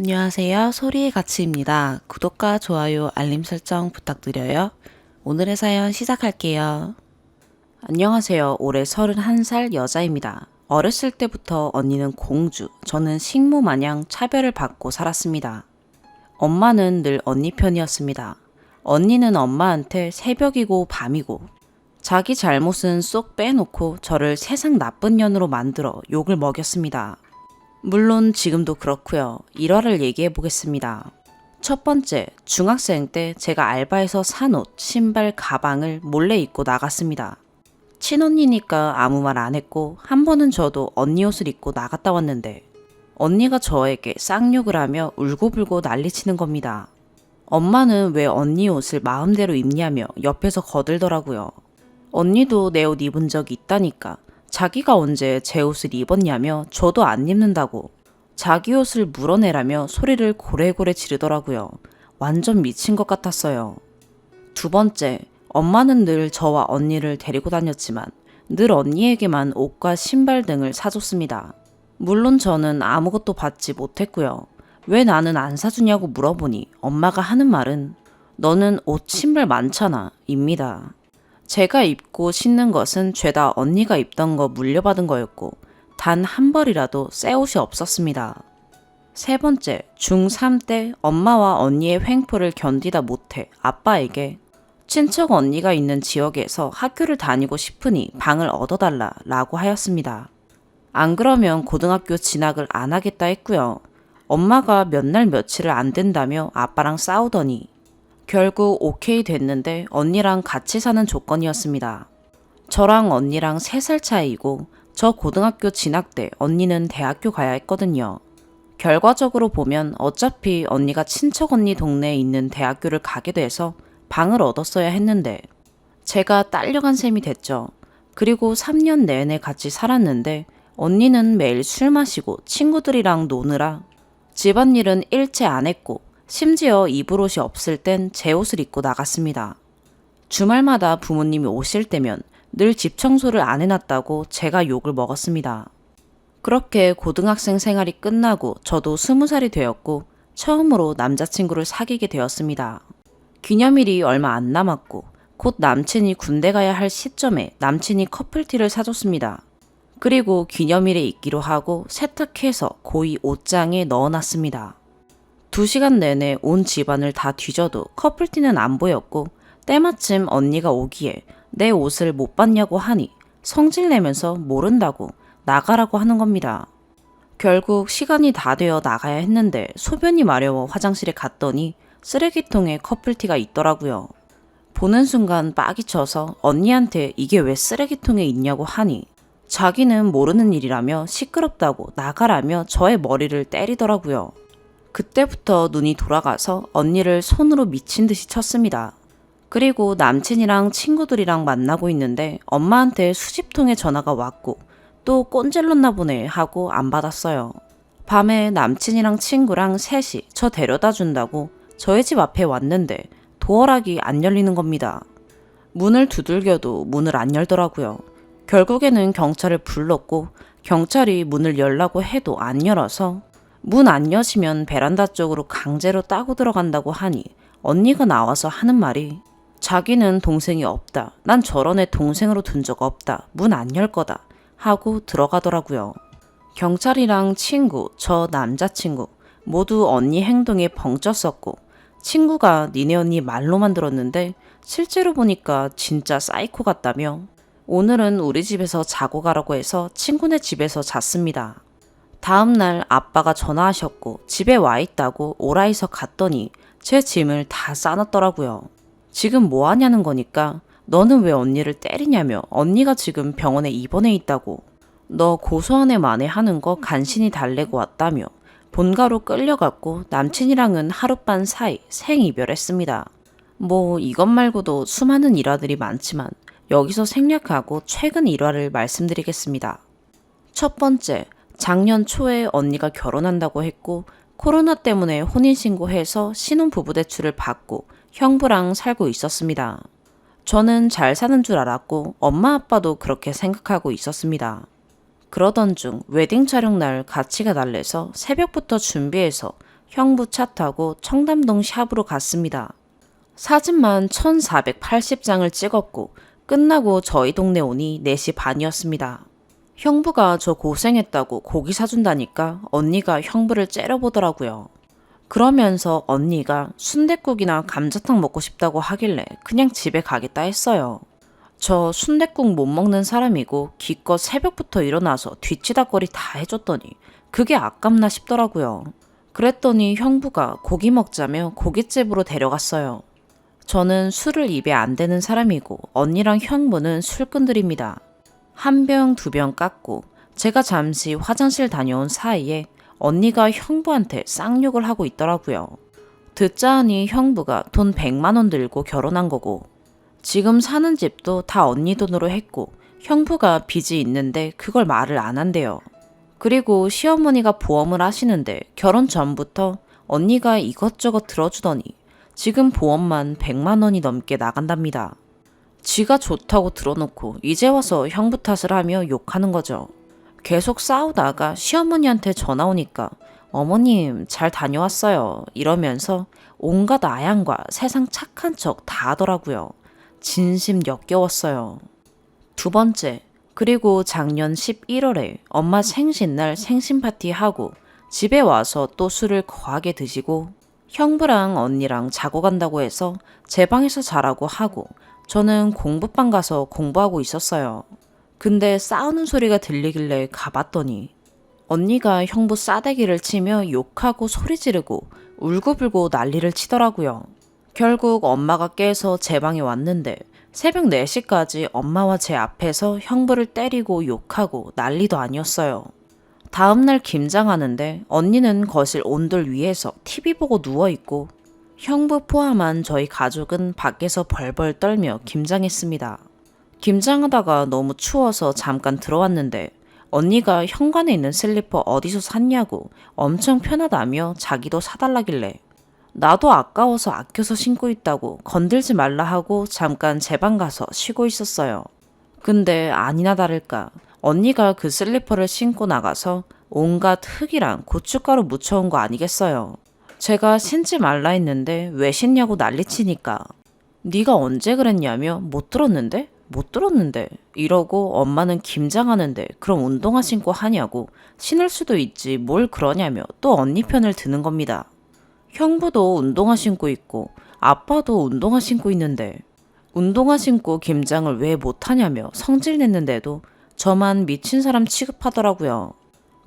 안녕하세요. 소리의 가치입니다. 구독과 좋아요, 알림 설정 부탁드려요. 오늘의 사연 시작할게요. 안녕하세요. 올해 31살 여자입니다. 어렸을 때부터 언니는 공주, 저는 식모 마냥 차별을 받고 살았습니다. 엄마는 늘 언니 편이었습니다. 언니는 엄마한테 새벽이고 밤이고 자기 잘못은 쏙 빼놓고 저를 세상 나쁜 년으로 만들어 욕을 먹였습니다. 물론 지금도 그렇고요. 일화를 얘기해 보겠습니다. 첫 번째, 중학생 때 제가 알바에서 산 옷, 신발, 가방을 몰래 입고 나갔습니다. 친언니니까 아무 말 안 했고 한 번은 저도 언니 옷을 입고 나갔다 왔는데 언니가 저에게 쌍욕을 하며 울고불고 난리치는 겁니다. 엄마는 왜 언니 옷을 마음대로 입냐며 옆에서 거들더라고요. 언니도 내 옷 입은 적이 있다니까. 자기가 언제 제 옷을 입었냐며 저도 안 입는다고 자기 옷을 물어내라며 소리를 고래고래 지르더라고요. 완전 미친 것 같았어요. 두 번째, 엄마는 늘 저와 언니를 데리고 다녔지만 늘 언니에게만 옷과 신발 등을 사줬습니다. 물론 저는 아무것도 받지 못했고요. 왜 나는 안 사주냐고 물어보니 엄마가 하는 말은 너는 옷 신발 많잖아 입니다. 제가 입고 신는 것은 죄다 언니가 입던 거 물려받은 거였고 단 한 벌이라도 새 옷이 없었습니다. 세 번째, 중3 때 엄마와 언니의 횡포를 견디다 못해 아빠에게 친척 언니가 있는 지역에서 학교를 다니고 싶으니 방을 얻어달라 라고 하였습니다. 안 그러면 고등학교 진학을 안 하겠다 했고요. 엄마가 몇 날 며칠을 안 된다며 아빠랑 싸우더니 결국 오케이 됐는데 언니랑 같이 사는 조건이었습니다. 저랑 언니랑 3살 차이고 저 고등학교 진학 때 언니는 대학교 가야 했거든요. 결과적으로 보면 어차피 언니가 친척 언니 동네에 있는 대학교를 가게 돼서 방을 얻었어야 했는데 제가 딸려간 셈이 됐죠. 그리고 3년 내내 같이 살았는데 언니는 매일 술 마시고 친구들이랑 노느라 집안일은 일체 안 했고 심지어 입을 옷이 없을 땐 제 옷을 입고 나갔습니다. 주말마다 부모님이 오실 때면 늘 집 청소를 안 해놨다고 제가 욕을 먹었습니다. 그렇게 고등학생 생활이 끝나고 저도 20살이 되었고 처음으로 남자친구를 사귀게 되었습니다. 기념일이 얼마 안 남았고 곧 남친이 군대 가야 할 시점에 남친이 커플티를 사줬습니다. 그리고 기념일에 입기로 하고 세탁해서 고이 옷장에 넣어놨습니다. 2시간 내내 온 집안을 다 뒤져도 커플티는 안 보였고 때마침 언니가 오기에 내 옷을 못 봤냐고 하니 성질내면서 모른다고 나가라고 하는 겁니다. 결국 시간이 다 되어 나가야 했는데 소변이 마려워 화장실에 갔더니 쓰레기통에 커플티가 있더라고요. 보는 순간 빡이 쳐서 언니한테 이게 왜 쓰레기통에 있냐고 하니 자기는 모르는 일이라며 시끄럽다고 나가라며 저의 머리를 때리더라고요. 그때부터 눈이 돌아가서 언니를 손으로 미친 듯이 쳤습니다. 그리고 남친이랑 친구들이랑 만나고 있는데 엄마한테 수집통에 전화가 왔고 또 꼰질렀나 보네 하고 안 받았어요. 밤에 남친이랑 친구랑 셋이 저 데려다 준다고 저희 집 앞에 왔는데 도어락이 안 열리는 겁니다. 문을 두들겨도 문을 안 열더라고요. 결국에는 경찰을 불렀고 경찰이 문을 열라고 해도 안 열어서 문 안 여시면 베란다 쪽으로 강제로 따고 들어간다고 하니 언니가 나와서 하는 말이 자기는 동생이 없다. 난 저런 애 동생으로 둔 적 없다. 문 안 열 거다. 하고 들어가더라고요. 경찰이랑 친구, 저 남자친구 모두 언니 행동에 벙쪘었고 친구가 니네 언니 말로만 들었는데 실제로 보니까 진짜 사이코 같다며 오늘은 우리 집에서 자고 가라고 해서 친구네 집에서 잤습니다. 다음날 아빠가 전화하셨고 집에 와 있다고 오라 해서 갔더니 제 짐을 다 싸놨더라고요. 지금 뭐 하냐는 거니까 너는 왜 언니를 때리냐며 언니가 지금 병원에 입원해 있다고 너 고소한 애 만회하는 거 간신히 달래고 왔다며 본가로 끌려갔고 남친이랑은 하룻밤 사이 생이별했습니다. 뭐 이것 말고도 수많은 일화들이 많지만 여기서 생략하고 최근 일화를 말씀드리겠습니다. 첫 번째, 작년 초에 언니가 결혼한다고 했고 코로나 때문에 혼인신고해서 신혼부부 대출을 받고 형부랑 살고 있었습니다. 저는 잘 사는 줄 알았고 엄마 아빠도 그렇게 생각하고 있었습니다. 그러던 중 웨딩 촬영 날 같이 가달래서 새벽부터 준비해서 형부 차 타고 청담동 샵으로 갔습니다. 사진만 1480장을 찍었고 끝나고 저희 동네 오니 4시 반이었습니다. 형부가 저 고생했다고 고기 사준다니까 언니가 형부를 째려보더라고요. 그러면서 언니가 순댓국이나 감자탕 먹고 싶다고 하길래 그냥 집에 가겠다 했어요. 저 순댓국 못 먹는 사람이고 기껏 새벽부터 일어나서 뒤치다거리 다 해줬더니 그게 아깝나 싶더라고요. 그랬더니 형부가 고기 먹자며 고깃집으로 데려갔어요. 저는 술을 입에 안 대는 사람이고 언니랑 형부는 술꾼들입니다. 한 병, 2병 깎고 제가 잠시 화장실 다녀온 사이에 언니가 형부한테 쌍욕을 하고 있더라고요. 듣자 하니 형부가 돈 100만 원 들고 결혼한 거고 지금 사는 집도 다 언니 돈으로 했고 형부가 빚이 있는데 그걸 말을 안 한대요. 그리고 시어머니가 보험을 하시는데 결혼 전부터 언니가 이것저것 들어주더니 지금 보험만 100만 원이 넘게 나간답니다. 지가 좋다고 들어놓고 이제 와서 형부 탓을 하며 욕하는 거죠. 계속 싸우다가 시어머니한테 전화 오니까 어머님 잘 다녀왔어요 이러면서 온갖 아양과 세상 착한 척 다 하더라고요. 진심 역겨웠어요. 2번째, 그리고 작년 11월에 엄마 생신날 생신 파티하고 집에 와서 또 술을 거하게 드시고 형부랑 언니랑 자고 간다고 해서 제 방에서 자라고 하고 저는 공부방 가서 공부하고 있었어요. 근데 싸우는 소리가 들리길래 가봤더니 언니가 형부 싸대기를 치며 욕하고 소리 지르고 울고불고 난리를 치더라고요. 결국 엄마가 깨서 제 방에 왔는데 새벽 4시까지 엄마와 제 앞에서 형부를 때리고 욕하고 난리도 아니었어요. 다음날 김장하는데 언니는 거실 온돌 위에서 TV 보고 누워있고 형부 포함한 저희 가족은 밖에서 벌벌 떨며 김장했습니다. 김장하다가 너무 추워서 잠깐 들어왔는데 언니가 현관에 있는 슬리퍼 어디서 샀냐고 엄청 편하다며 자기도 사달라길래 나도 아까워서 아껴서 신고 있다고 건들지 말라 하고 잠깐 제 방 가서 쉬고 있었어요. 근데 아니나 다를까 언니가 그 슬리퍼를 신고 나가서 온갖 흙이랑 고춧가루 묻혀온 거 아니겠어요. 제가 신지 말라 했는데 왜 신냐고 난리치니까 네가 언제 그랬냐며 못 들었는데? 못 들었는데 이러고 엄마는 김장하는데 그럼 운동화 신고 하냐고 신을 수도 있지 뭘 그러냐며 또 언니 편을 드는 겁니다. 형부도 운동화 신고 있고 아빠도 운동화 신고 있는데 운동화 신고 김장을 왜 못하냐며 성질 냈는데도 저만 미친 사람 취급하더라고요.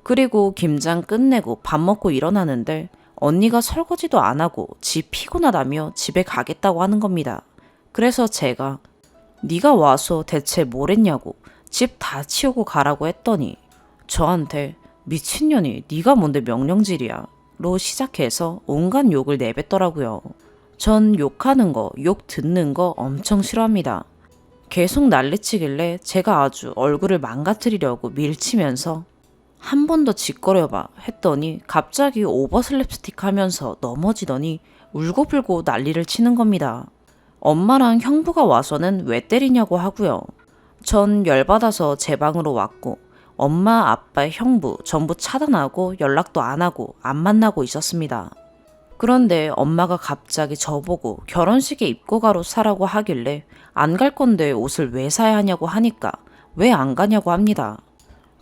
그리고 김장 끝내고 밥 먹고 일어나는데 언니가 설거지도 안 하고 지 피곤하다며 집에 가겠다고 하는 겁니다. 그래서 제가 네가 와서 대체 뭘 했냐고 집 다 치우고 가라고 했더니 저한테 미친년이 네가 뭔데 명령질이야 로 시작해서 온갖 욕을 내뱉더라고요. 전 욕하는 거, 욕 듣는 거 엄청 싫어합니다. 계속 난리치길래 제가 아주 얼굴을 망가뜨리려고 밀치면서 한 번 더 짓거려봐 했더니 갑자기 오버슬랩 스틱 하면서 넘어지더니 울고불고 난리를 치는 겁니다. 엄마랑 형부가 와서는 왜 때리냐고 하고요. 전 열받아서 제 방으로 왔고 엄마, 아빠, 형부 전부 차단하고 연락도 안 하고 안 만나고 있었습니다. 그런데 엄마가 갑자기 저보고 결혼식에 입고 가로 사라고 하길래 안 갈 건데 옷을 왜 사야 하냐고 하니까 왜 안 가냐고 합니다.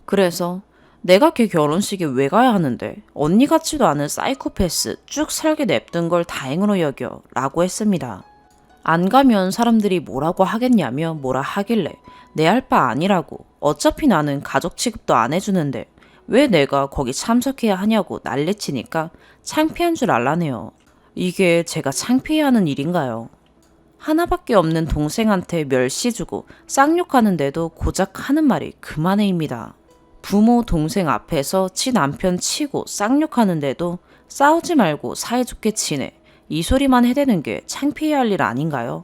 그래서 내가 걔 결혼식에 왜 가야 하는데 언니 같지도 않은 사이코패스 쭉 살게 냅둔 걸 다행으로 여겨 라고 했습니다. 안 가면 사람들이 뭐라고 하겠냐며 뭐라 하길래 내 할 바 아니라고 어차피 나는 가족 취급도 안 해주는데 왜 내가 거기 참석해야 하냐고 난리치니까 창피한 줄 알라네요. 이게 제가 창피해야 하는 일인가요? 하나밖에 없는 동생한테 멸시 주고 쌍욕하는데도 고작 하는 말이 그만해입니다. 부모, 동생 앞에서 지 남편 치고 쌍욕하는데도 싸우지 말고 사이좋게 지내. 이 소리만 해대는 게 창피해야 할 일 아닌가요?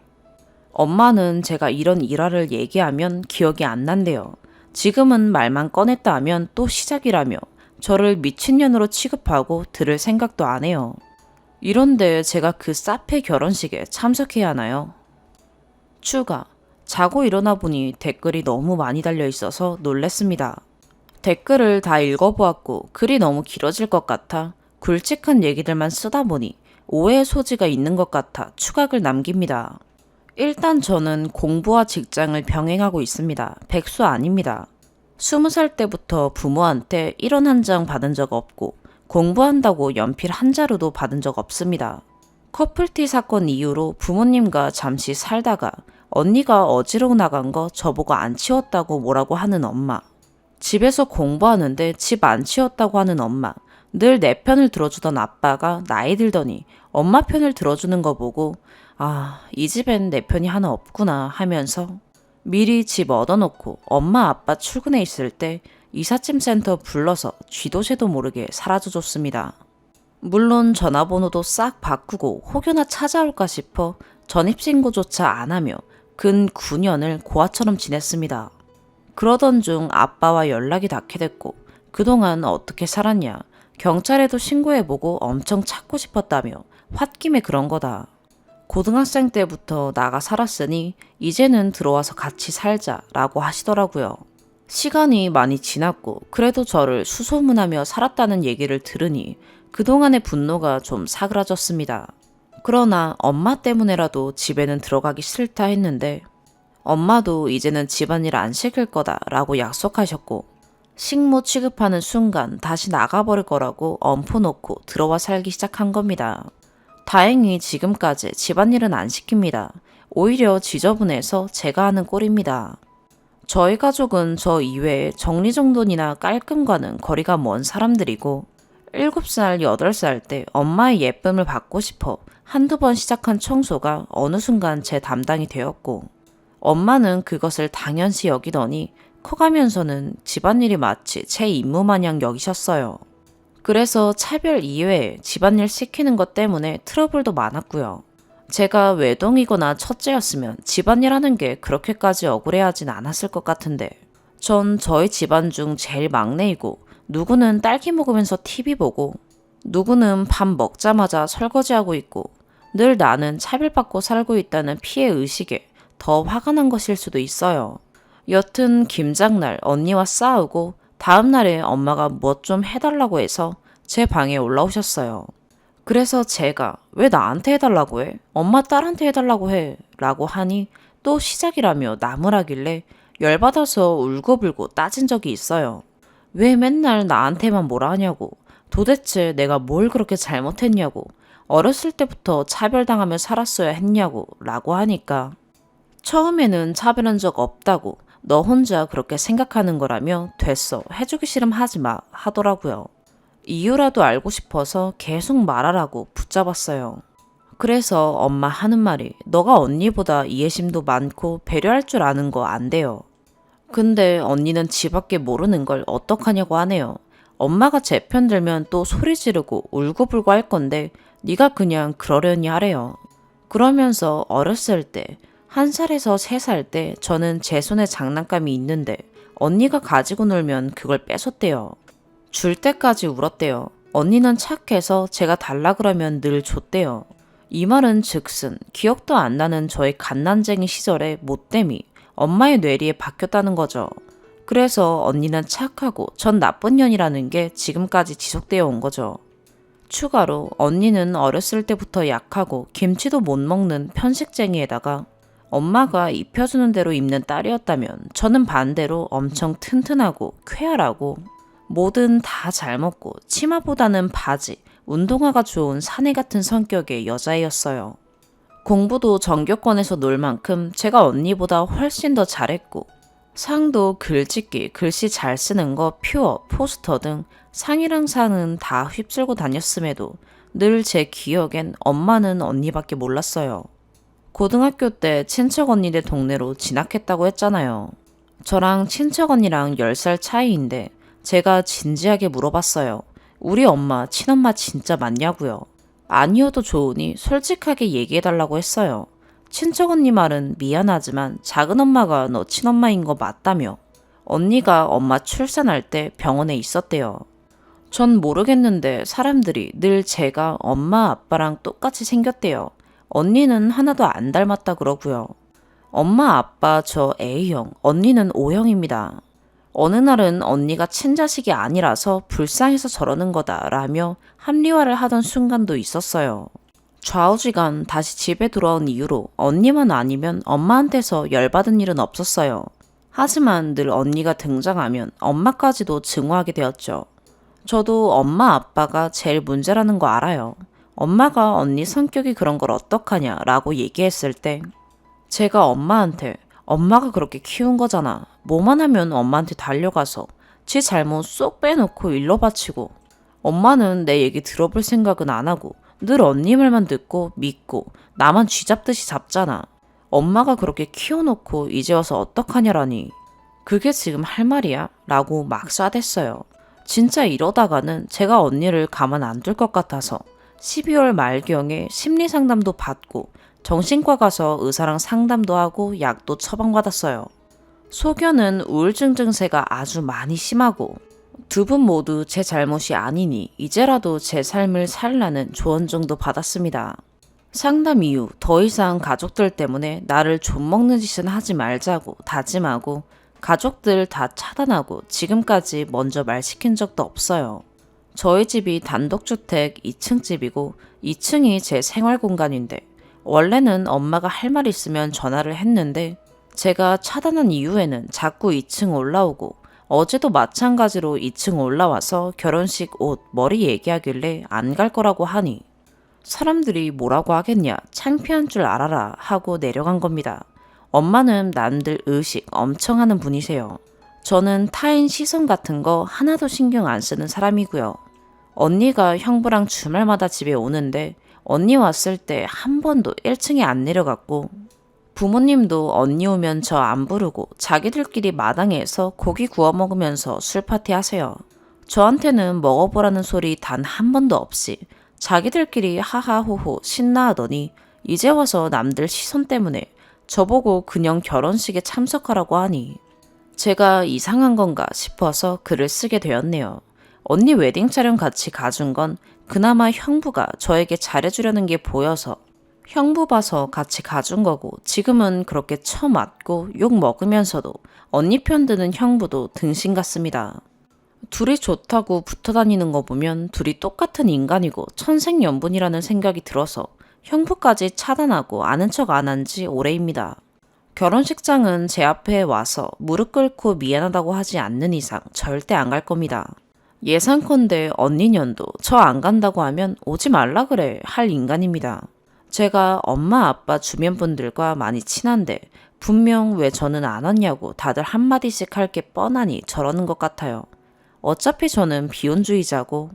엄마는 제가 이런 일화를 얘기하면 기억이 안 난대요. 지금은 말만 꺼냈다 하면 또 시작이라며 저를 미친년으로 취급하고 들을 생각도 안 해요. 이런데 제가 그 사페 결혼식에 참석해야 하나요? 추가. 자고 일어나 보니 댓글이 너무 많이 달려 있어서 놀랬습니다. 댓글을 다 읽어보았고 글이 너무 길어질 것 같아 굵직한 얘기들만 쓰다 보니 오해의 소지가 있는 것 같아 추각을 남깁니다. 일단 저는 공부와 직장을 병행하고 있습니다. 백수 아닙니다. 20살 때부터 부모한테 1원 한 장 받은 적 없고 공부한다고 연필 한 자루도 받은 적 없습니다. 커플티 사건 이후로 부모님과 잠시 살다가 언니가 어지러워 나간 거 저보고 안 치웠다고 뭐라고 하는 엄마. 집에서 공부하는데 집 안 치웠다고 하는 엄마. 늘 내 편을 들어주던 아빠가 나이 들더니 엄마 편을 들어주는 거 보고 아, 이 집엔 내 편이 하나 없구나 하면서 미리 집 얻어놓고 엄마 아빠 출근해 있을 때 이삿짐 센터 불러서 쥐도 새도 모르게 사라져줬습니다. 물론 전화번호도 싹 바꾸고 혹여나 찾아올까 싶어 전입신고조차 안 하며 근 9년을 고아처럼 지냈습니다. 그러던 중 아빠와 연락이 닿게 됐고 그동안 어떻게 살았냐, 경찰에도 신고해보고 엄청 찾고 싶었다며 홧김에 그런 거다. 고등학생 때부터 나가 살았으니 이제는 들어와서 같이 살자라고 하시더라고요. 시간이 많이 지났고 그래도 저를 수소문하며 살았다는 얘기를 들으니 그동안의 분노가 좀 사그라졌습니다. 그러나 엄마 때문에라도 집에는 들어가기 싫다 했는데 엄마도 이제는 집안일 안 시킬 거다라고 약속하셨고 식모 취급하는 순간 다시 나가버릴 거라고 엄포 놓고 들어와 살기 시작한 겁니다. 다행히 지금까지 집안일은 안 시킵니다. 오히려 지저분해서 제가 하는 꼴입니다. 저희 가족은 저 이외에 정리정돈이나 깔끔과는 거리가 먼 사람들이고 7살, 8살 때 엄마의 예쁨을 받고 싶어 한두 번 시작한 청소가 어느 순간 제 담당이 되었고 엄마는 그것을 당연시 여기더니 커가면서는 집안일이 마치 제 임무 마냥 여기셨어요. 그래서 차별 이외에 집안일 시키는 것 때문에 트러블도 많았고요. 제가 외동이거나 첫째였으면 집안일 하는 게 그렇게까지 억울해하진 않았을 것 같은데 전 저희 집안 중 제일 막내이고 누구는 딸기 먹으면서 TV 보고 누구는 밥 먹자마자 설거지하고 있고 늘 나는 차별받고 살고 있다는 피해 의식에 더 화가 난 것일 수도 있어요. 여튼 김장날 언니와 싸우고 다음날에 엄마가 뭐 좀 해달라고 해서 제 방에 올라오셨어요. 그래서 제가 왜 나한테 해달라고 해? 엄마 딸한테 해달라고 해 라고 하니 또 시작이라며 나무라길래 열받아서 울고불고 따진 적이 있어요. 왜 맨날 나한테만 뭐라 하냐고, 도대체 내가 뭘 그렇게 잘못했냐고, 어렸을 때부터 차별당하며 살았어야 했냐고 라고 하니까 처음에는 차별한 적 없다고 너 혼자 그렇게 생각하는 거라며 됐어 해주기 싫음 하지 마 하더라고요. 이유라도 알고 싶어서 계속 말하라고 붙잡았어요. 그래서 엄마 하는 말이 너가 언니보다 이해심도 많고 배려할 줄 아는 거 안 돼요. 근데 언니는 지밖에 모르는 걸 어떡하냐고 하네요. 엄마가 제 편 들면 또 소리 지르고 울고불고 할 건데 네가 그냥 그러려니 하래요. 그러면서 어렸을 때 1살에서 3살 때 저는 제 손에 장난감이 있는데 언니가 가지고 놀면 그걸 뺏었대요. 줄 때까지 울었대요. 언니는 착해서 제가 달라 그러면 늘 줬대요. 이 말은 즉슨 기억도 안 나는 저의 갓난쟁이 시절의 못됨이 엄마의 뇌리에 박혔다는 거죠. 그래서 언니는 착하고 전 나쁜 년이라는 게 지금까지 지속되어 온 거죠. 추가로 언니는 어렸을 때부터 약하고 김치도 못 먹는 편식쟁이에다가 엄마가 입혀주는 대로 입는 딸이었다면 저는 반대로 엄청 튼튼하고 쾌활하고 뭐든 다 잘 먹고 치마보다는 바지, 운동화가 좋은 사내 같은 성격의 여자애였어요. 공부도 전교권에서 놀 만큼 제가 언니보다 훨씬 더 잘했고 상도 글짓기, 글씨 잘 쓰는 거, 퓨어, 포스터 등 상이랑 상은 다 휩쓸고 다녔음에도 늘 제 기억엔 엄마는 언니밖에 몰랐어요. 고등학교 때 친척 언니네 동네로 진학했다고 했잖아요. 저랑 친척 언니랑 10살 차이인데 제가 진지하게 물어봤어요. 우리 엄마, 친엄마 진짜 맞냐고요. 아니어도 좋으니 솔직하게 얘기해달라고 했어요. 친척 언니 말은 미안하지만 작은 엄마가 너 친엄마인 거 맞다며. 언니가 엄마 출산할 때 병원에 있었대요. 전 모르겠는데 사람들이 늘 제가 엄마 아빠랑 똑같이 생겼대요. 언니는 하나도 안 닮았다 그러고요. 엄마 아빠 저 A형, 언니는 O형입니다. 어느 날은 언니가 친자식이 아니라서 불쌍해서 저러는 거다라며 합리화를 하던 순간도 있었어요. 좌우지간 다시 집에 돌아온 이후로 언니만 아니면 엄마한테서 열받은 일은 없었어요. 하지만 늘 언니가 등장하면 엄마까지도 증오하게 되었죠. 저도 엄마 아빠가 제일 문제라는 거 알아요. 엄마가 언니 성격이 그런 걸 어떡하냐 라고 얘기했을 때 제가 엄마한테 엄마가 그렇게 키운 거잖아. 뭐만 하면 엄마한테 달려가서 지 잘못 쏙 빼놓고 일러 바치고 엄마는 내 얘기 들어볼 생각은 안 하고 늘 언니 말만 듣고 믿고 나만 쥐잡듯이 잡잖아. 엄마가 그렇게 키워놓고 이제 와서 어떡하냐라니. 그게 지금 할 말이야? 라고 막 쏴댔어요. 진짜 이러다가는 제가 언니를 가만 안 둘 것 같아서 12월 말경에 심리상담도 받고 정신과 가서 의사랑 상담도 하고 약도 처방받았어요. 소견은 우울증 증세가 아주 많이 심하고 두 분 모두 제 잘못이 아니니 이제라도 제 삶을 살라는 조언 정도 받았습니다. 상담 이후 더 이상 가족들 때문에 나를 좀먹는 짓은 하지 말자고 다짐하고 가족들 다 차단하고 지금까지 먼저 말 시킨 적도 없어요. 저희 집이 단독주택 2층 집이고 2층이 제 생활 공간인데 원래는 엄마가 할 말 있으면 전화를 했는데 제가 차단한 이후에는 자꾸 2층 올라오고 어제도 마찬가지로 2층 올라와서 결혼식 옷, 머리 얘기하길래 안 갈 거라고 하니 사람들이 뭐라고 하겠냐, 창피한 줄 알아라 하고 내려간 겁니다. 엄마는 남들 의식 엄청 하는 분이세요. 저는 타인 시선 같은 거 하나도 신경 안 쓰는 사람이고요. 언니가 형부랑 주말마다 집에 오는데 언니 왔을 때 한 번도 1층에 안 내려갔고 부모님도 언니 오면 저 안 부르고 자기들끼리 마당에서 고기 구워 먹으면서 술 파티 하세요. 저한테는 먹어보라는 소리 단 한 번도 없이 자기들끼리 하하호호 신나하더니 이제 와서 남들 시선 때문에 저보고 그냥 결혼식에 참석하라고 하니 제가 이상한 건가 싶어서 글을 쓰게 되었네요. 언니 웨딩 촬영 같이 가준 건 그나마 형부가 저에게 잘해주려는 게 보여서 형부 봐서 같이 가준 거고 지금은 그렇게 처맞고 욕 먹으면서도 언니 편 드는 형부도 등신 같습니다. 둘이 좋다고 붙어 다니는 거 보면 둘이 똑같은 인간이고 천생연분이라는 생각이 들어서 형부까지 차단하고 아는 척 안 한 지 오래입니다. 결혼식장은 제 앞에 와서 무릎 꿇고 미안하다고 하지 않는 이상 절대 안 갈 겁니다. 예상컨대 언니년도 저 안 간다고 하면 오지 말라 그래 할 인간입니다. 제가 엄마 아빠 주변 분들과 많이 친한데 분명 왜 저는 안 왔냐고 다들 한마디씩 할 게 뻔하니 저러는 것 같아요. 어차피 저는 비혼주의자고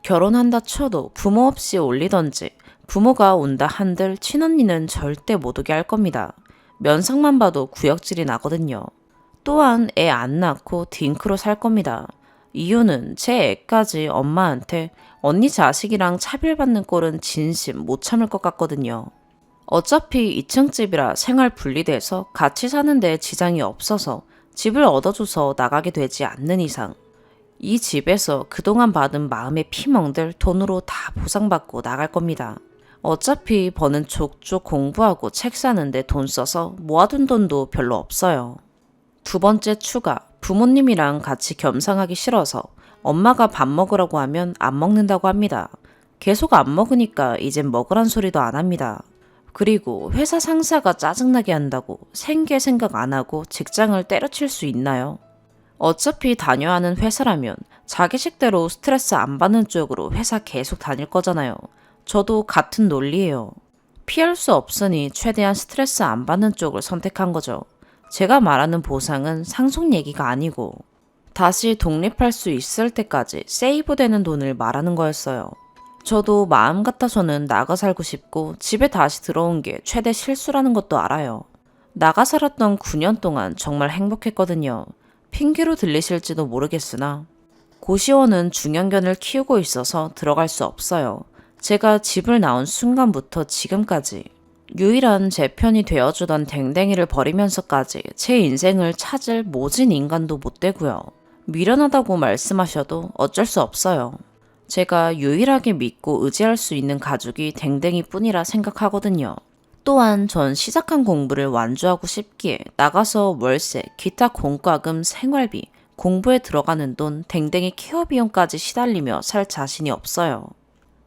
결혼한다 쳐도 부모 없이 올리던지 부모가 온다 한들 친언니는 절대 못 오게 할 겁니다. 면상만 봐도 구역질이 나거든요. 또한 애 안 낳고 딩크로 살 겁니다. 이유는 제 애까지 엄마한테 언니 자식이랑 차별받는 꼴은 진심 못 참을 것 같거든요. 어차피 2층 집이라 생활 분리돼서 같이 사는데 지장이 없어서 집을 얻어줘서 나가게 되지 않는 이상 이 집에서 그동안 받은 마음의 피멍들 돈으로 다 보상받고 나갈 겁니다. 어차피 버는 족족 공부하고 책 사는데 돈 써서 모아둔 돈도 별로 없어요. 두 번째 추가, 부모님이랑 같이 겸상하기 싫어서 엄마가 밥 먹으라고 하면 안 먹는다고 합니다. 계속 안 먹으니까 이젠 먹으란 소리도 안 합니다. 그리고 회사 상사가 짜증나게 한다고 생계 생각 안 하고 직장을 때려칠 수 있나요? 어차피 다녀야 하는 회사라면 자기 식대로 스트레스 안 받는 쪽으로 회사 계속 다닐 거잖아요. 저도 같은 논리예요. 피할 수 없으니 최대한 스트레스 안 받는 쪽을 선택한 거죠. 제가 말하는 보상은 상속 얘기가 아니고 다시 독립할 수 있을 때까지 세이브되는 돈을 말하는 거였어요. 저도 마음 같아서는 나가 살고 싶고 집에 다시 들어온 게 최대 실수라는 것도 알아요. 나가 살았던 9년 동안 정말 행복했거든요. 핑계로 들리실지도 모르겠으나 고시원은 중형견을 키우고 있어서 들어갈 수 없어요. 제가 집을 나온 순간부터 지금까지 유일한 제 편이 되어주던 댕댕이를 버리면서까지 제 인생을 찾을 모진 인간도 못 되고요. 미련하다고 말씀하셔도 어쩔 수 없어요. 제가 유일하게 믿고 의지할 수 있는 가족이 댕댕이뿐이라 생각하거든요. 또한 전 시작한 공부를 완주하고 싶기에 나가서 월세, 기타 공과금, 생활비, 공부에 들어가는 돈, 댕댕이 케어 비용까지 시달리며 살 자신이 없어요.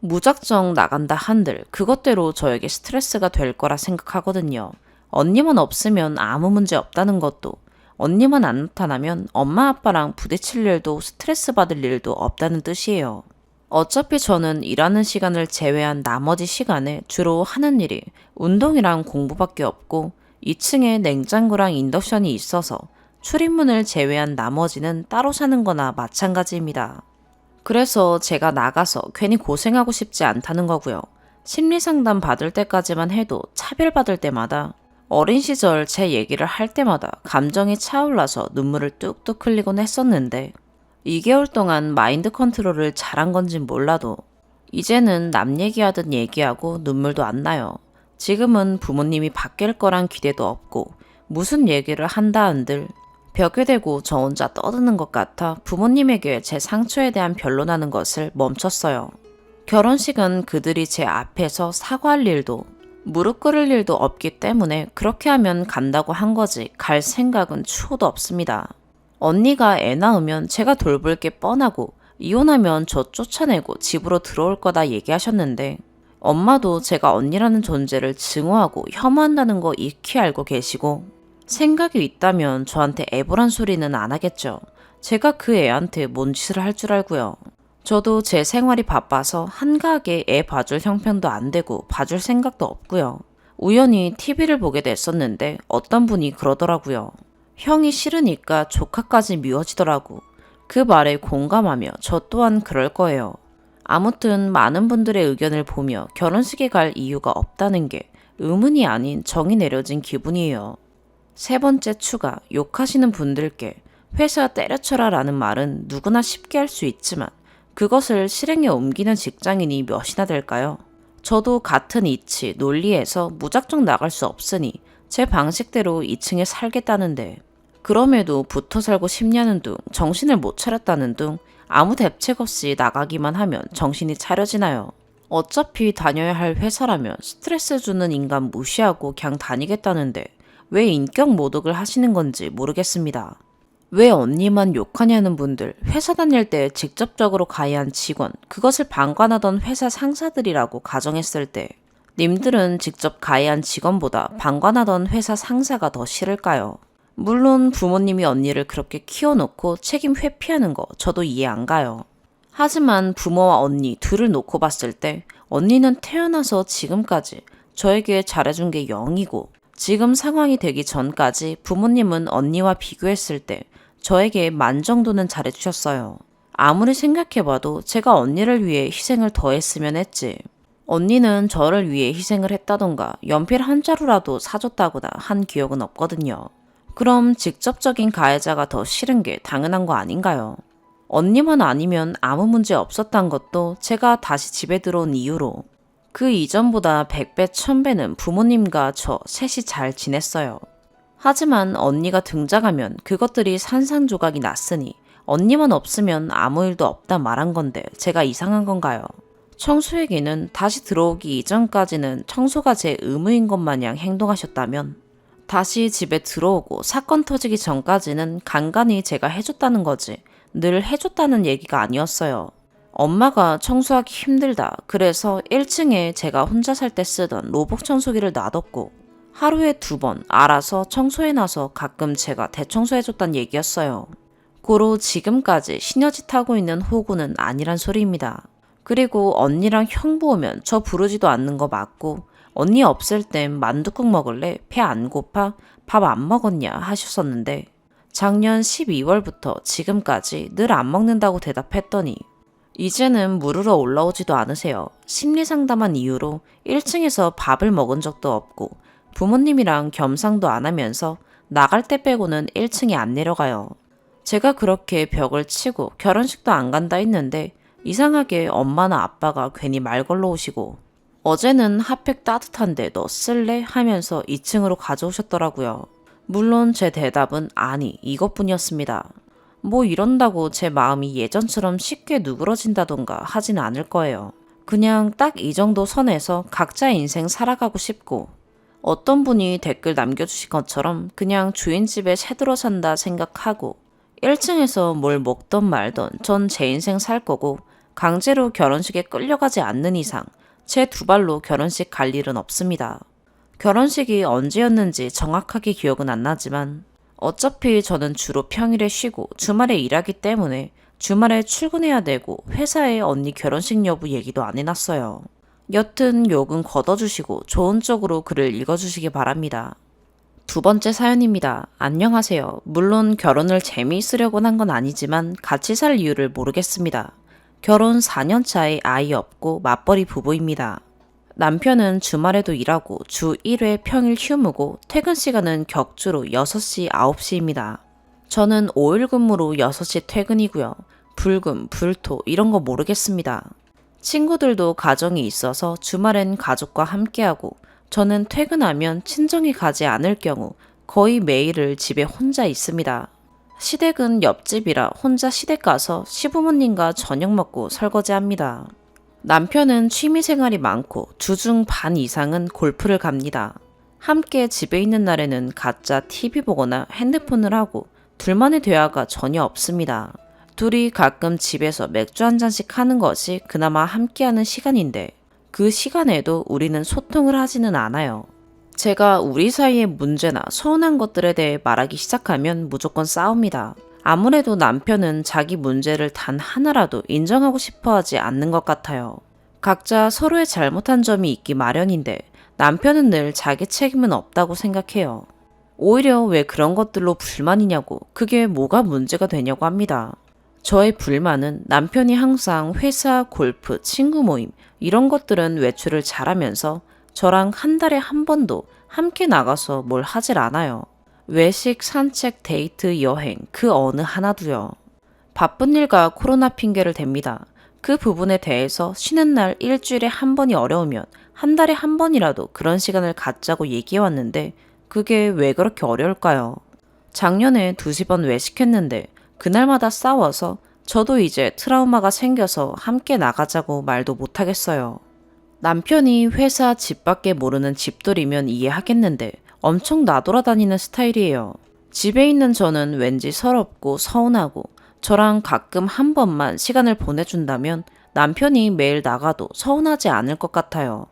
무작정 나간다 한들 그것대로 저에게 스트레스가 될 거라 생각하거든요. 언니만 없으면 아무 문제 없다는 것도, 언니만 안 나타나면 엄마 아빠랑 부딪힐 일도 스트레스 받을 일도 없다는 뜻이에요. 어차피 저는 일하는 시간을 제외한 나머지 시간에 주로 하는 일이 운동이랑 공부밖에 없고 2층에 냉장고랑 인덕션이 있어서 출입문을 제외한 나머지는 따로 사는 거나 마찬가지입니다. 그래서 제가 나가서 괜히 고생하고 싶지 않다는 거고요. 심리상담 받을 때까지만 해도 차별받을 때마다 어린 시절 제 얘기를 할 때마다 감정이 차올라서 눈물을 뚝뚝 흘리곤 했었는데 2개월 동안 마인드 컨트롤을 잘한 건진 몰라도 이제는 남 얘기하듯 얘기하고 눈물도 안 나요. 지금은 부모님이 바뀔 거란 기대도 없고 무슨 얘기를 한다 한들 벽에 대고 저 혼자 떠드는 것 같아 부모님에게 제 상처에 대한 변론하는 것을 멈췄어요. 결혼식은 그들이 제 앞에서 사과할 일도 무릎 꿇을 일도 없기 때문에 그렇게 하면 간다고 한 거지 갈 생각은 추호도 없습니다. 언니가 애 낳으면 제가 돌볼 게 뻔하고 이혼하면 저 쫓아내고 집으로 들어올 거다 얘기하셨는데 엄마도 제가 언니라는 존재를 증오하고 혐오한다는 거 익히 알고 계시고 생각이 있다면 저한테 애보란 소리는 안 하겠죠. 제가 그 애한테 뭔 짓을 할 줄 알고요. 저도 제 생활이 바빠서 한가하게 애 봐줄 형편도 안 되고 봐줄 생각도 없고요. 우연히 TV를 보게 됐었는데 어떤 분이 그러더라고요. 형이 싫으니까 조카까지 미워지더라고. 그 말에 공감하며 저 또한 그럴 거예요. 아무튼 많은 분들의 의견을 보며 결혼식에 갈 이유가 없다는 게 의문이 아닌 정이 내려진 기분이에요. 세 번째 추가, 욕하시는 분들께 회사 때려쳐라 라는 말은 누구나 쉽게 할 수 있지만 그것을 실행에 옮기는 직장인이 몇이나 될까요? 저도 같은 이치, 논리에서 무작정 나갈 수 없으니 제 방식대로 2층에 살겠다는데 그럼에도 붙어 살고 싶냐는 둥, 정신을 못 차렸다는 둥 아무 대책 없이 나가기만 하면 정신이 차려지나요? 어차피 다녀야 할 회사라면 스트레스 주는 인간 무시하고 그냥 다니겠다는데 왜 인격 모독을 하시는 건지 모르겠습니다. 왜 언니만 욕하냐는 분들, 회사 다닐 때 직접적으로 가해한 직원, 그것을 방관하던 회사 상사들이라고 가정했을 때 님들은 직접 가해한 직원보다 방관하던 회사 상사가 더 싫을까요? 물론 부모님이 언니를 그렇게 키워놓고 책임 회피하는 거 저도 이해 안 가요. 하지만 부모와 언니 둘을 놓고 봤을 때 언니는 태어나서 지금까지 저에게 잘해준 게 0이고 지금 상황이 되기 전까지 부모님은 언니와 비교했을 때 저에게 만 정도는 잘해주셨어요. 아무리 생각해봐도 제가 언니를 위해 희생을 더 했으면 했지. 언니는 저를 위해 희생을 했다던가 연필 한 자루라도 사줬다거나 한 기억은 없거든요. 그럼 직접적인 가해자가 더 싫은 게 당연한 거 아닌가요? 언니만 아니면 아무 문제 없었단 것도 제가 다시 집에 들어온 이후로 그 이전보다 100배, 1000배는 부모님과 저 셋이 잘 지냈어요. 하지만 언니가 등장하면 그것들이 산산조각이 났으니 언니만 없으면 아무 일도 없다 말한 건데 제가 이상한 건가요? 청소회기는 다시 들어오기 이전까지는 청소가 제 의무인 것 마냥 행동하셨다면 다시 집에 들어오고 사건 터지기 전까지는 간간히 제가 해줬다는 거지 늘 해줬다는 얘기가 아니었어요. 엄마가 청소하기 힘들다 그래서 1층에 제가 혼자 살 때 쓰던 로봇 청소기를 놔뒀고 하루에 2번 알아서 청소해놔서 가끔 제가 대청소해줬단 얘기였어요. 고로 지금까지 시너짓 하고 있는 호구는 아니란 소리입니다. 그리고 언니랑 형부 오면 저 부르지도 않는 거 맞고 언니 없을 땐 만둣국 먹을래? 배 안 고파? 밥 안 먹었냐? 하셨었는데 작년 12월부터 지금까지 늘 안 먹는다고 대답했더니 이제는 물으러 올라오지도 않으세요. 심리상담한 이유로 1층에서 밥을 먹은 적도 없고 부모님이랑 겸상도 안 하면서 나갈 때 빼고는 1층에 안 내려가요. 제가 그렇게 벽을 치고 결혼식도 안 간다 했는데 이상하게 엄마나 아빠가 괜히 말 걸러 오시고 어제는 핫팩 따뜻한데 너 쓸래? 하면서 2층으로 가져오셨더라고요. 물론 제 대답은 아니 이것뿐이었습니다. 뭐 이런다고 제 마음이 예전처럼 쉽게 누그러진다던가 하진 않을 거예요. 그냥 딱 이 정도 선에서 각자 인생 살아가고 싶고 어떤 분이 댓글 남겨주신 것처럼 그냥 주인 집에 새들어 산다 생각하고 1층에서 뭘 먹던 말던 전 제 인생 살 거고 강제로 결혼식에 끌려가지 않는 이상 제 두 발로 결혼식 갈 일은 없습니다. 결혼식이 언제였는지 정확하게 기억은 안 나지만 어차피 저는 주로 평일에 쉬고 주말에 일하기 때문에 주말에 출근해야 되고 회사에 언니 결혼식 여부 얘기도 안 해놨어요. 여튼 욕은 걷어주시고 좋은 쪽으로 글을 읽어주시기 바랍니다. 두 번째 사연입니다. 안녕하세요. 물론 결혼을 재미있으려고 한 건 아니지만 같이 살 이유를 모르겠습니다. 결혼 4년 차에 아이 없고 맞벌이 부부입니다. 남편은 주말에도 일하고 주 1회 평일 휴무고 퇴근 시간은 격주로 6시, 9시입니다. 저는 5일 근무로 6시 퇴근이고요. 불금, 불토 이런 거 모르겠습니다. 친구들도 가정이 있어서 주말엔 가족과 함께하고 저는 퇴근하면 친정에 가지 않을 경우 거의 매일을 집에 혼자 있습니다. 시댁은 옆집이라 혼자 시댁 가서 시부모님과 저녁 먹고 설거지합니다. 남편은 취미생활이 많고 주중 반 이상은 골프를 갑니다. 함께 집에 있는 날에는 가짜 TV 보거나 핸드폰을 하고 둘만의 대화가 전혀 없습니다. 둘이 가끔 집에서 맥주 한 잔씩 하는 것이 그나마 함께하는 시간인데 그 시간에도 우리는 소통을 하지는 않아요. 제가 우리 사이의 문제나 서운한 것들에 대해 말하기 시작하면 무조건 싸웁니다. 아무래도 남편은 자기 문제를 단 하나라도 인정하고 싶어 하지 않는 것 같아요. 각자 서로의 잘못한 점이 있기 마련인데 남편은 늘 자기 책임은 없다고 생각해요. 오히려 왜 그런 것들로 불만이냐고 그게 뭐가 문제가 되냐고 합니다. 저의 불만은 남편이 항상 회사, 골프, 친구 모임 이런 것들은 외출을 잘하면서 저랑 한 달에 한 번도 함께 나가서 뭘 하질 않아요. 외식, 산책, 데이트, 여행 그 어느 하나도요. 바쁜 일과 코로나 핑계를 댑니다. 그 부분에 대해서 쉬는 날 일주일에 한 번이 어려우면 한 달에 한 번이라도 그런 시간을 갖자고 얘기해왔는데 그게 왜 그렇게 어려울까요? 작년에 2-3번 외식했는데 그날마다 싸워서 저도 이제 트라우마가 생겨서 함께 나가자고 말도 못하겠어요. 남편이 회사 집 밖에 모르는 집돌이면 이해하겠는데 엄청 나돌아다니는 스타일이에요. 집에 있는 저는 왠지 서럽고 서운하고 저랑 가끔 한 번만 시간을 보내준다면 남편이 매일 나가도 서운하지 않을 것 같아요.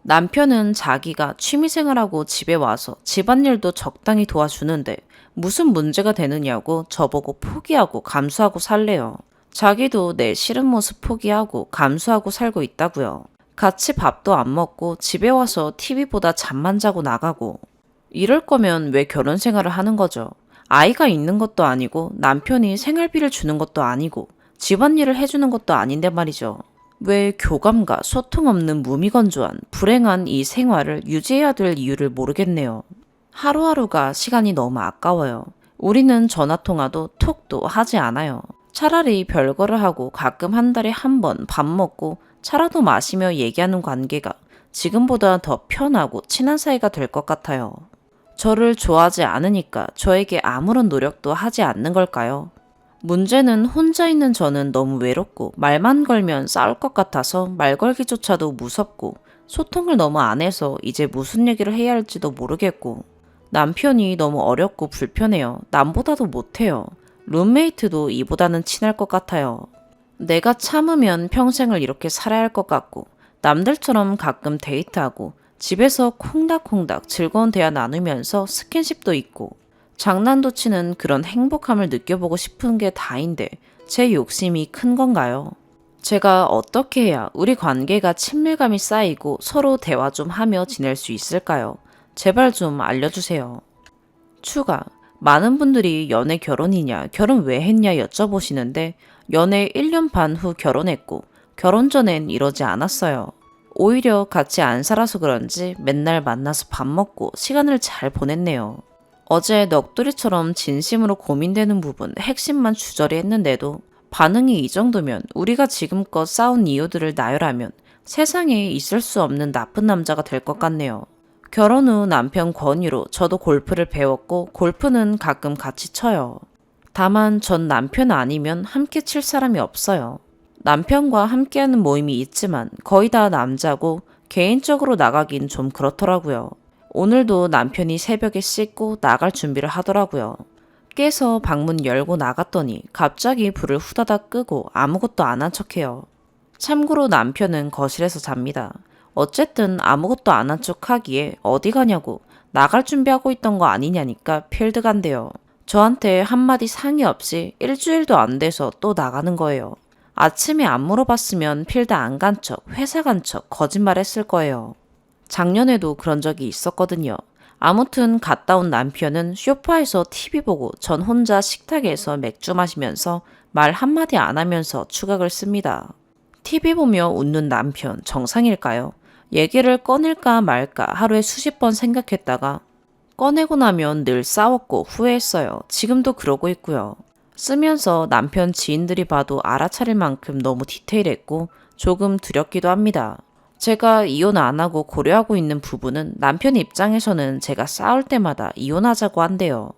남편은 자기가 취미생활하고 집에 와서 집안일도 적당히 도와주는데 무슨 문제가 되느냐고 저보고 포기하고 감수하고 살래요. 자기도 내 싫은 모습 포기하고 감수하고 살고 있다고요. 같이 밥도 안 먹고 집에 와서 TV보다 잠만 자고 나가고 이럴 거면 왜 결혼 생활을 하는 거죠? 아이가 있는 것도 아니고 남편이 생활비를 주는 것도 아니고 집안일을 해주는 것도 아닌데 말이죠. 왜 교감과 소통 없는 무미건조한 불행한 이 생활을 유지해야 될 이유를 모르겠네요. 하루하루가 시간이 너무 아까워요. 우리는 전화통화도 톡도 하지 않아요. 차라리 별거를 하고 가끔 한 달에 한 번 밥 먹고 차라도 마시며 얘기하는 관계가 지금보다 더 편하고 친한 사이가 될 것 같아요. 저를 좋아하지 않으니까 저에게 아무런 노력도 하지 않는 걸까요? 문제는 혼자 있는 저는 너무 외롭고 말만 걸면 싸울 것 같아서 말 걸기조차도 무섭고 소통을 너무 안 해서 이제 무슨 얘기를 해야 할지도 모르겠고 남편이 너무 어렵고 불편해요. 남보다도 못해요. 룸메이트도 이보다는 친할 것 같아요. 내가 참으면 평생을 이렇게 살아야 할 것 같고 남들처럼 가끔 데이트하고 집에서 콩닥콩닥 즐거운 대화 나누면서 스킨십도 있고 장난도 치는 그런 행복함을 느껴보고 싶은 게 다인데 제 욕심이 큰 건가요? 제가 어떻게 해야 우리 관계가 친밀감이 쌓이고 서로 대화 좀 하며 지낼 수 있을까요? 제발 좀 알려주세요. 추가. 많은 분들이 연애 결혼이냐, 결혼 왜 했냐 여쭤보시는데 연애 1년 반 후 결혼했고 결혼 전엔 이러지 않았어요. 오히려 같이 안 살아서 그런지 맨날 만나서 밥 먹고 시간을 잘 보냈네요. 어제 넋두리처럼 진심으로 고민되는 부분 핵심만 주저리 했는데도 반응이 이 정도면 우리가 지금껏 싸운 이유들을 나열하면 세상에 있을 수 없는 나쁜 남자가 될 것 같네요. 결혼 후 남편 권유로 저도 골프를 배웠고 골프는 가끔 같이 쳐요. 다만 전 남편 아니면 함께 칠 사람이 없어요. 남편과 함께하는 모임이 있지만 거의 다 남자고 개인적으로 나가긴 좀 그렇더라고요. 오늘도 남편이 새벽에 씻고 나갈 준비를 하더라고요. 깨서 방문 열고 나갔더니 갑자기 불을 후다닥 끄고 아무것도 안 한 척해요. 참고로 남편은 거실에서 잡니다. 어쨌든 아무것도 안 한 척 하기에 어디 가냐고 나갈 준비하고 있던 거 아니냐니까 필드 간대요. 저한테 한마디 상의 없이 일주일도 안 돼서 또 나가는 거예요. 아침에 안 물어봤으면 필드 안 간 척, 회사 간 척 거짓말 했을 거예요. 작년에도 그런 적이 있었거든요. 아무튼 갔다 온 남편은 소파에서 TV 보고 전 혼자 식탁에서 맥주 마시면서 말 한마디 안 하면서 추각을 씁니다. TV 보며 웃는 남편 정상일까요? 얘기를 꺼낼까 말까 하루에 수십 번 생각했다가 꺼내고 나면 늘 싸웠고 후회했어요. 지금도 그러고 있고요. 쓰면서 남편 지인들이 봐도 알아차릴 만큼 너무 디테일했고 조금 두렵기도 합니다. 제가 이혼 안 하고 고려하고 있는 부분은 남편 입장에서는 제가 싸울 때마다 이혼하자고 한대요.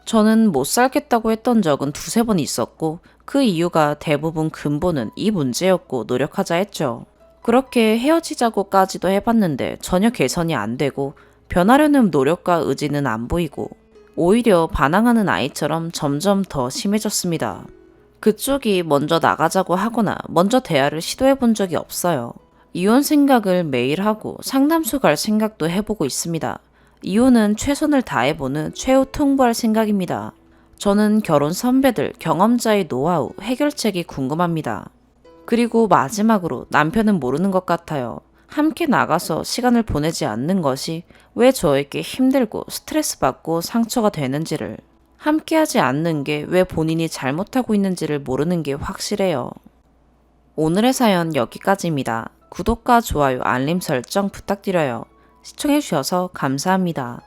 저는 못 살겠다고 했던 적은 두세 번 있었고 그 이유가 대부분 근본은 이 문제였고 노력하자 했죠. 그렇게 헤어지자고까지도 해봤는데 전혀 개선이 안 되고 변하려는 노력과 의지는 안 보이고 오히려 반항하는 아이처럼 점점 더 심해졌습니다. 그쪽이 먼저 나가자고 하거나 먼저 대화를 시도해 본 적이 없어요. 이혼 생각을 매일 하고 상담소 갈 생각도 해보고 있습니다. 이혼은 최선을 다해보는 최후 통보할 생각입니다. 저는 결혼 선배들, 경험자의 노하우, 해결책이 궁금합니다. 그리고 마지막으로 남편은 모르는 것 같아요. 함께 나가서 시간을 보내지 않는 것이 왜 저에게 힘들고 스트레스 받고 상처가 되는지를, 함께하지 않는 게 왜 본인이 잘못하고 있는지를 모르는 게 확실해요. 오늘의 사연 여기까지입니다. 구독과 좋아요, 알림 설정 부탁드려요. 시청해주셔서 감사합니다.